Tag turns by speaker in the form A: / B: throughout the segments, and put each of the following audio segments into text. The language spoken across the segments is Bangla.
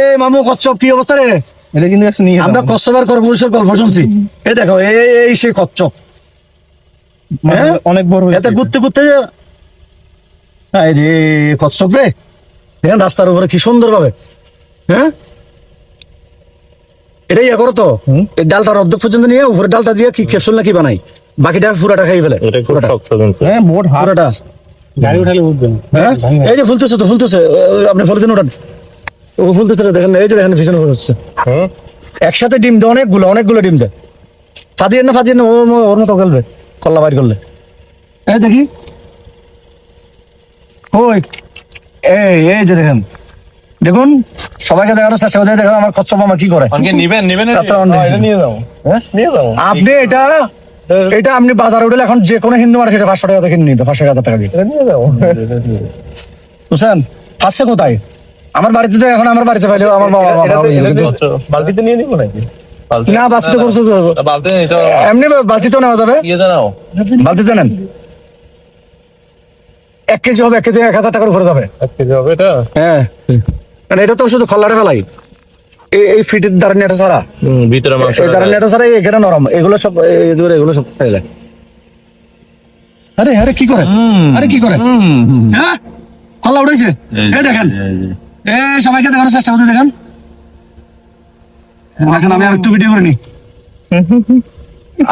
A: এই মামু কচ্ছপ কি অবস্থা রে?
B: এটা কিন্তু নিয়ে
A: আমরা কচ্ছপের কর্পোরেশনের গল্প শুনছি। এই দেখো এই সেই কচ্ছপ
B: অনেক বড়
A: এত ঘুরতে ঘুরতে রে কচ্ছপ রে, দেখেন রাস্তার উপরে কি সুন্দর ভাবে। হ্যাঁ এটাই ইয়ে করো তো, এই ডালটার অর্ধেক পর্যন্ত নিয়ে উপরে ডালটা দিয়ে কি ক্যাপসুল নাকি বানাই, বাকিটা পুরাটা খাই ফেলে।
B: হ্যাঁ মোট
A: পুরাটা
B: গাড়ি উঠালে উঠবে না।
A: হ্যাঁ এই যে ফুলতেছে তো ফুলতেছে, আপনি ফলতেন ওটা ও ফুলতেছে দেখেন, এই যে দেখেন পিছনে হচ্ছে একসাথে ডিম দেয়, অনেকগুলো ডিম দেয়। ফাদিয়ে না ওর মতো খেলবে কল্লা বাইর করলে। এই দেখি ওই এই যে দেখেন, দেখুন সবাইকে দেখানোর চেষ্টা করে দেখুন আমার কচ্ছপ আমার কি করে।
B: নিবেন নিয়ে যাও।
A: আপনি এটা আপনি বাজারে উঠলে এখন যে কোনো হিন্দু মানুষ এটা 500 টাকা থেকে নিবে, 5,000 টাকা দিয়ে
B: নিয়ে যাও।
A: বুঝছেন ফাঁসছে কোথায়? আমার বাড়িতে তো এখন আমার বাড়িতে পাইলেও আমার বাবা
B: বালতিতে নিয়ে নিবো নাকি?
A: না বাচ্চাটা করছে এমনি বালতিতেও নেওয়া যাবে, বালতিতে নেন। 1 কেজি হবে, 1 কেজি 1,000 টাকার উপরে যাবে।
B: 1 কেজি হবে এটা?
A: হ্যাঁ কারণ এটা তো শুধু খল্লাটা ফেলাই, এই ফিটের দ্বারা নেটা ছাড়া
B: ভিতরে মাংস
A: এই দ্বারা নেটা ছাড়া এখানে নরম, এগুলো সব এগুলো সব খাই যায়। আরে কি করে, হ্যাঁ খল্লা উঠেছে। এই দেখেন সবাইকে দেখানোর চেষ্টা করতে দেখেন আমি আর একটু ভিডিও করে নি।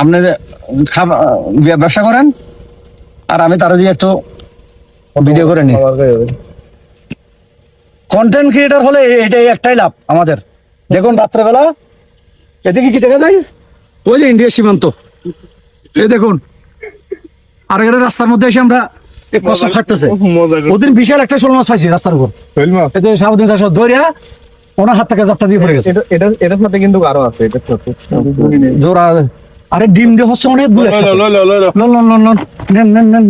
A: আপনি ব্যবসা করেন আর আমি তারা দিয়ে একটু ভিডিও করে নি। কন্টেন্ট ক্রিয়েটর হলে এটাই একটাই লাভ আমাদের। দেখুন রাত্রেবেলা এদিকে কি দেখা যায়, ওই যে ইন্ডিয়ার সীমান্ত, এই দেখুন আর এখানে রাস্তার মধ্যে এসে আমরা কষ্ট খাটতেছে। ওদিন বিশাল একটা শোল মাছ পাইছি রাস্তার উপর, এতে সারাদিন চাষ ধরিয়া ওনার হাত থেকে জাপটা দিয়ে পড়ে গেছে।
B: এটার সাথে কিন্তু আরো আছে, এটা
A: জোড়া আরে ডিম দিয়ে হচ্ছে অনেক দূর। নেন